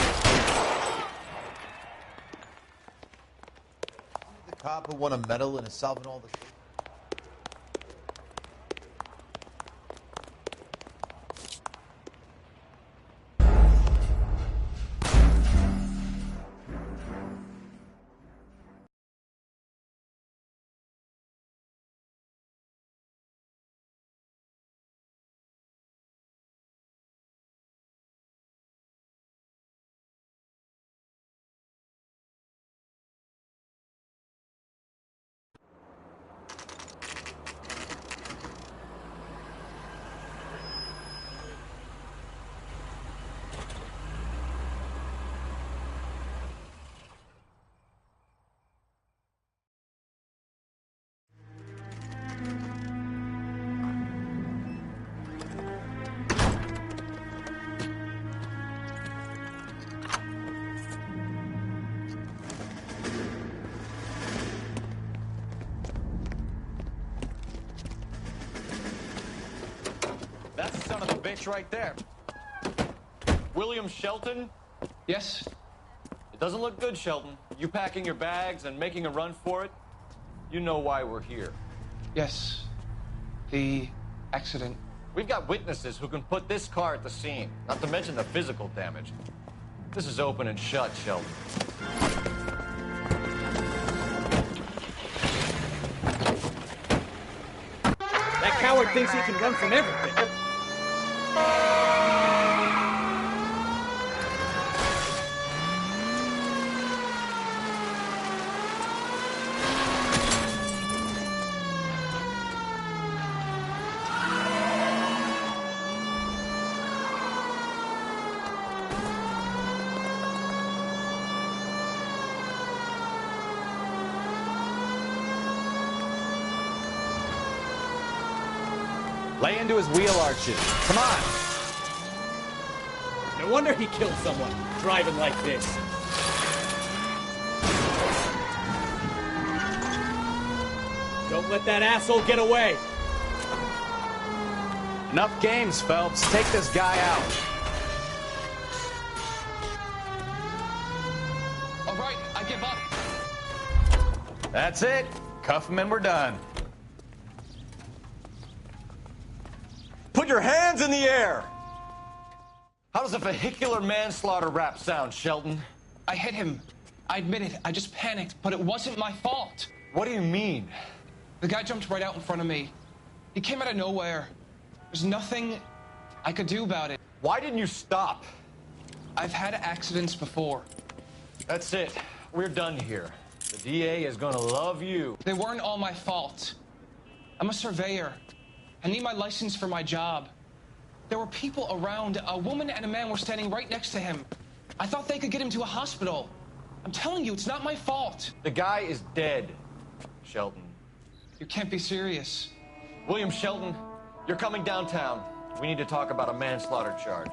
cop who won a medal and is solving all the... That's the son of a bitch right there. William Shelton? Yes? It doesn't look good, Shelton. You packing your bags and making a run for it? You know why we're here. Yes. The accident. We've got witnesses who can put this car at the scene, not to mention the physical damage. This is open and shut, Shelton. That coward thinks he can run from everything. Lay into his wheel arches. Come on. No wonder he killed someone, driving like this. Don't let that asshole get away. Enough games, Phelps. Take this guy out. All right, I give up. That's it. Cuff him and we're done. Put your hands in the air! How does a vehicular manslaughter rap sound, Shelton? I hit him. I admit it. I just panicked, but it wasn't my fault. What do you mean? The guy jumped right out in front of me. He came out of nowhere. There's nothing I could do about it. Why didn't you stop? I've had accidents before. That's it. We're done here. The DA is gonna love you. They weren't all my fault. I'm a surveyor. I need my license for my job. There were people around. A woman and a man were standing right next to him. I thought they could get him to a hospital. I'm telling you, it's not my fault. The guy is dead, Shelton. You can't be serious. William Shelton, you're coming downtown. We need to talk about a manslaughter charge.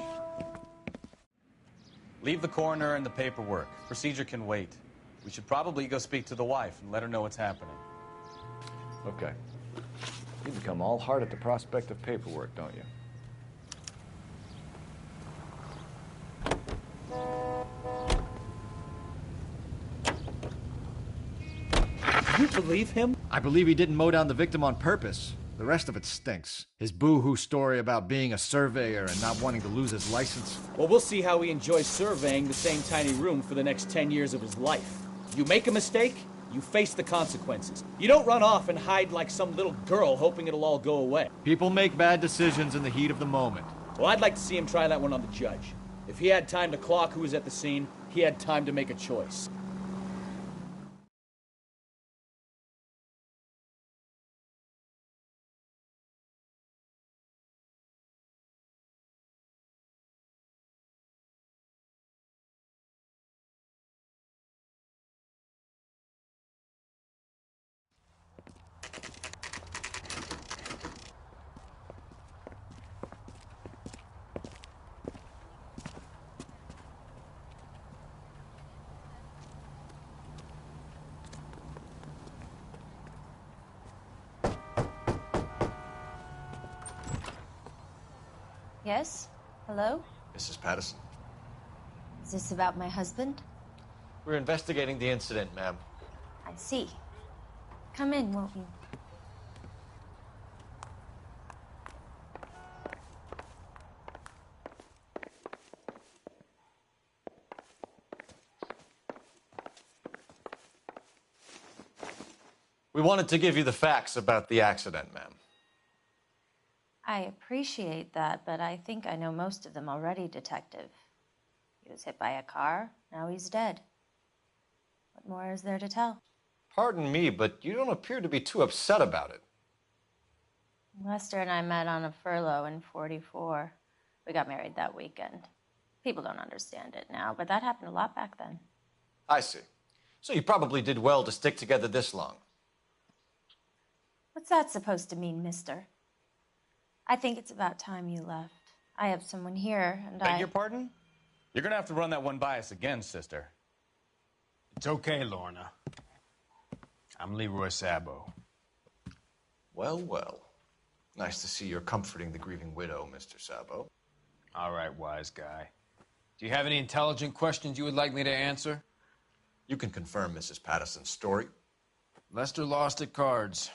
Leave the coroner and the paperwork. Procedure can wait. We should probably go speak to the wife and let her know what's happening. Okay. You become all heart at the prospect of paperwork, don't you? You believe him? I believe he didn't mow down the victim on purpose. The rest of it stinks. His boo-hoo story about being a surveyor and not wanting to lose his license. Well, we'll see how he enjoys surveying the same tiny room for the next 10 years of his life. You make a mistake, you face the consequences. You don't run off and hide like some little girl hoping it'll all go away. People make bad decisions in the heat of the moment. Well, I'd like to see him try that one on the judge. If he had time to clock who was at the scene, he had time to make a choice. Yes? Hello? Mrs. Patterson. Is this about my husband? We're investigating the incident, ma'am. I see. Come in, won't you? We wanted to give you the facts about the accident, ma'am. I appreciate that, but I think I know most of them already, Detective. He was hit by a car, now he's dead. What more is there to tell? Pardon me, but you don't appear to be too upset about it. Lester and I met on a furlough in '44. We got married that weekend. People don't understand it now, but that happened a lot back then. I see. So you probably did well to stick together this long. What's that supposed to mean, mister? I think it's about time you left. I have someone here, and Beg your pardon? You're gonna have to run that one by us again, sister. It's okay, Lorna. I'm Leroy Sabo. Well, well. Nice to see you're comforting the grieving widow, Mr. Sabo. All right, wise guy. Do you have any intelligent questions you would like me to answer? You can confirm Mrs. Patterson's story. Lester lost at cards.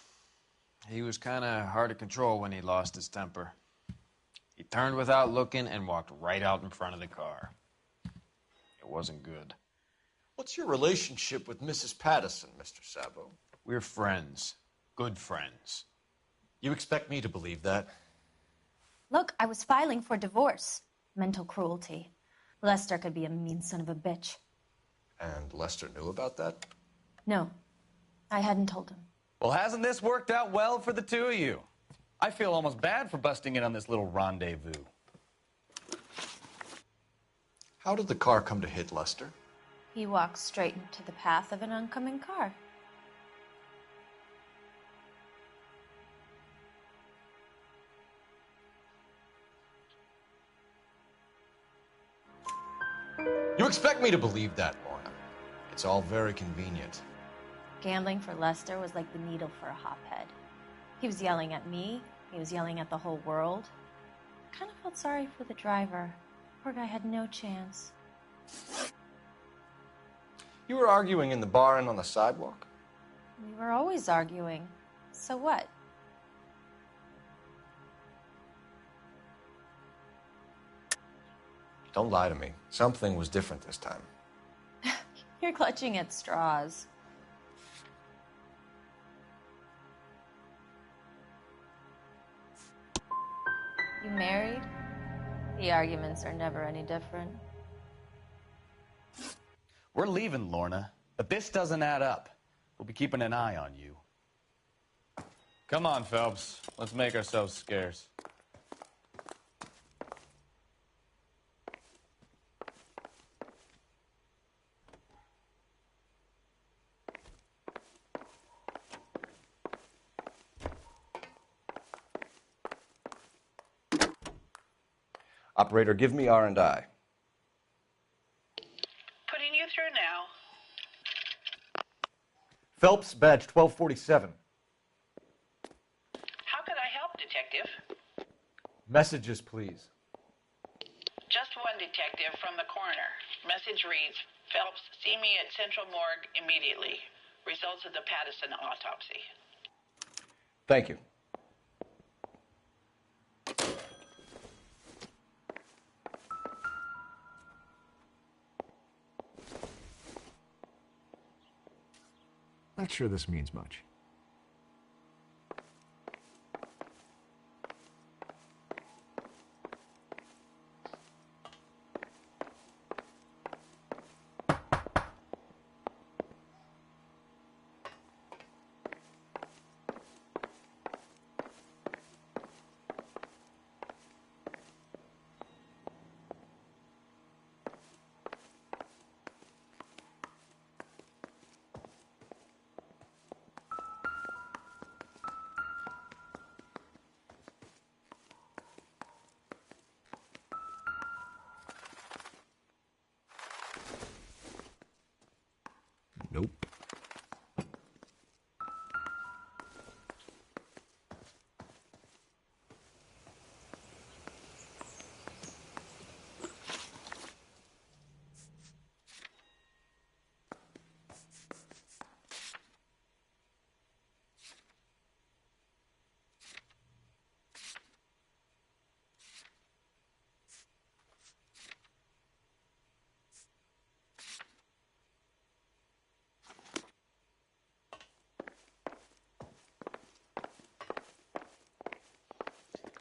He was kind of hard to control when he lost his temper. He turned without looking and walked right out in front of the car. It wasn't good. What's your relationship with Mrs. Patterson, Mr. Sabo? We're friends. Good friends. You expect me to believe that? Look, I was filing for divorce. Mental cruelty. Lester could be a mean son of a bitch. And Lester knew about that? No, I hadn't told him. Well, hasn't this worked out well for the two of you? I feel almost bad for busting in on this little rendezvous. How did the car come to hit Lester? He walked straight into the path of an oncoming car. You expect me to believe that, Lorna? It's all very convenient. Gambling for Lester was like the needle for a hophead. He was yelling at me. He was yelling at the whole world. I kind of felt sorry for the driver. Poor guy had no chance. You were arguing in the bar and on the sidewalk? We were always arguing. So what? Don't lie to me. Something was different this time. You're clutching at straws. You married? The arguments are never any different. We're leaving, Lorna, but this doesn't add up. We'll be keeping an eye on you. Come on, Phelps. Let's make ourselves scarce. Operator, give me R&I. Putting you through now. Phelps, badge 1247. How can I help, Detective? Messages, please. Just one detective from the coroner. Message reads, Phelps, see me at Central Morgue immediately. Results of the Pattison autopsy. Thank you. Not sure this means much. Nope.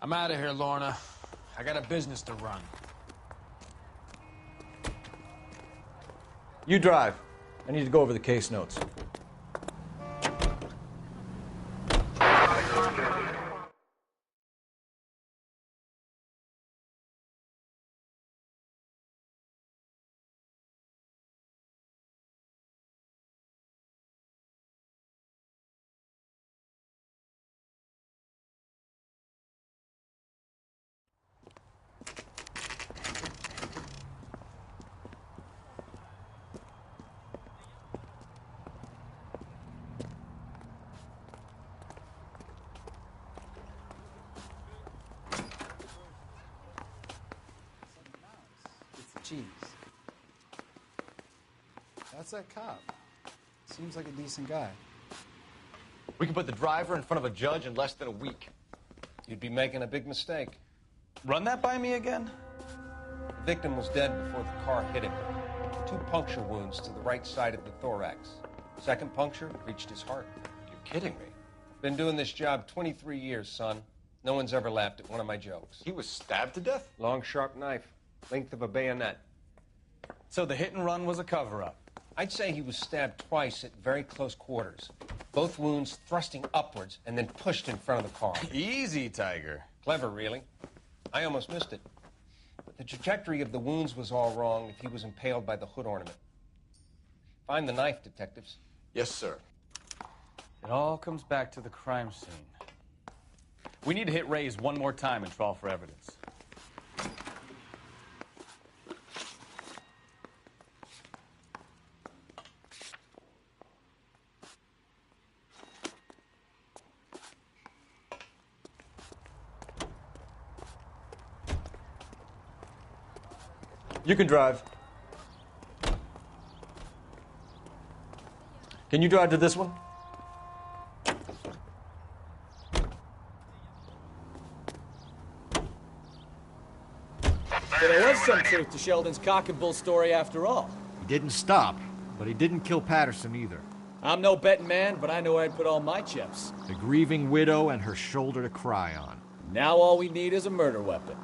I'm out of here, Lorna. I got a business to run. You drive. I need to go over the case notes. It's the cheese. That's that cop. Seems like a decent guy. We can put the driver in front of a judge in less than a week. You'd be making a big mistake. Run that by me again? The victim was dead before the car hit him. 2 puncture wounds to the right side of the thorax. Second puncture reached his heart. You're kidding me. Been doing this job 23 years, son. No one's ever laughed at one of my jokes. He was stabbed to death? Long, sharp knife. Length of a bayonet. So the hit and run was a cover-up? I'd say he was stabbed twice at very close quarters. Both wounds thrusting upwards and then pushed in front of the car. Easy, Tiger. Clever, really. I almost missed it. But the trajectory of the wounds was all wrong if he was impaled by the hood ornament. Find the knife, detectives. Yes, sir. It all comes back to the crime scene. We need to hit Ray's one more time and trawl for evidence. You can drive. Can you drive to this one? So there was some truth to Sheldon's cock and bull story after all. He didn't stop, but he didn't kill Patterson either. I'm no betting man, but I know where I'd put all my chips. The grieving widow and her shoulder to cry on. Now all we need is a murder weapon.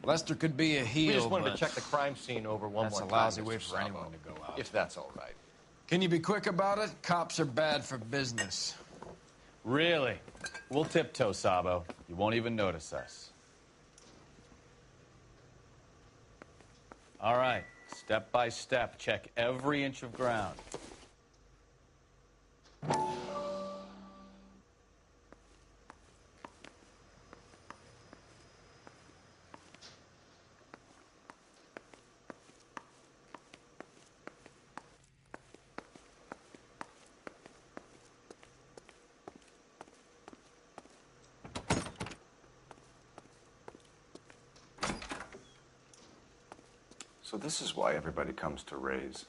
Lester could be a heel, We just wanted but to check the crime scene over one that's more a time. lousy way Mr. for Sabo, anyone to go out. If that's all right. Can you be quick about it? Cops are bad for business. Really? We'll tiptoe, Sabo. You won't even notice us. All right, step by step, check every inch of ground. So this is why everybody comes to Ray's.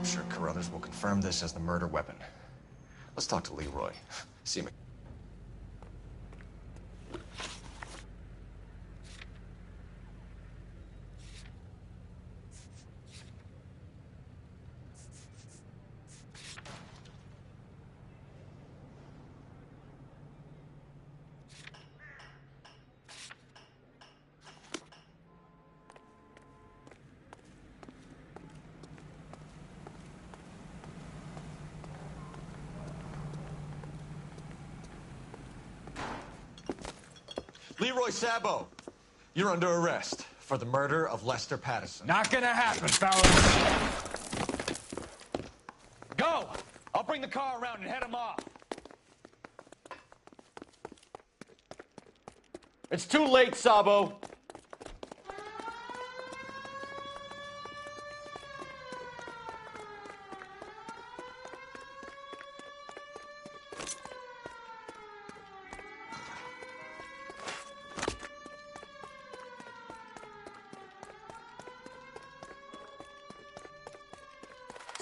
I'm sure Carruthers will confirm this as the murder weapon. Let's talk to Leroy. See him. Leroy Sabo, you're under arrest for the murder of Lester Patterson. Not gonna happen, fellas. Go! I'll bring the car around and head him off. It's too late, Sabo.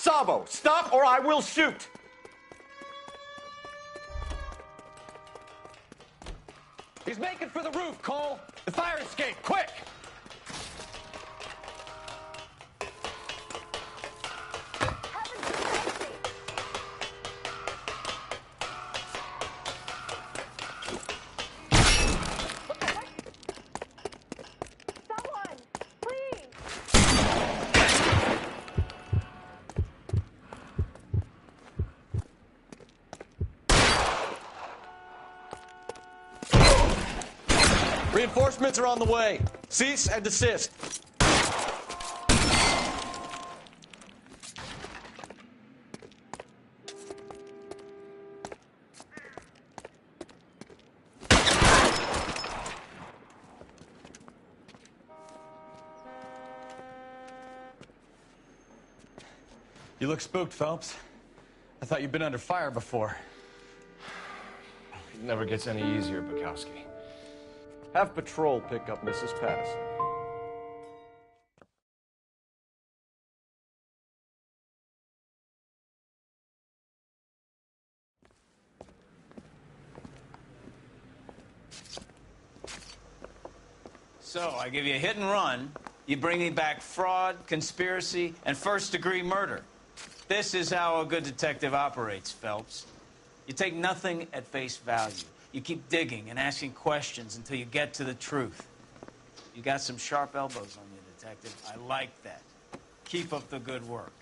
Sabo, stop or I will shoot! He's making for the roof, Cole! The fire escape, quick! Reinforcements are on the way. Cease and desist. You look spooked, Phelps. I thought you'd been under fire before. It never gets any easier, Bukowski. Have patrol pick up Mrs. Patterson. So, I give you a hit and run. You bring me back fraud, conspiracy, and first-degree murder. This is how a good detective operates, Phelps. You take nothing at face value. You keep digging and asking questions until you get to the truth. You got some sharp elbows on you, detective. I like that. Keep up the good work.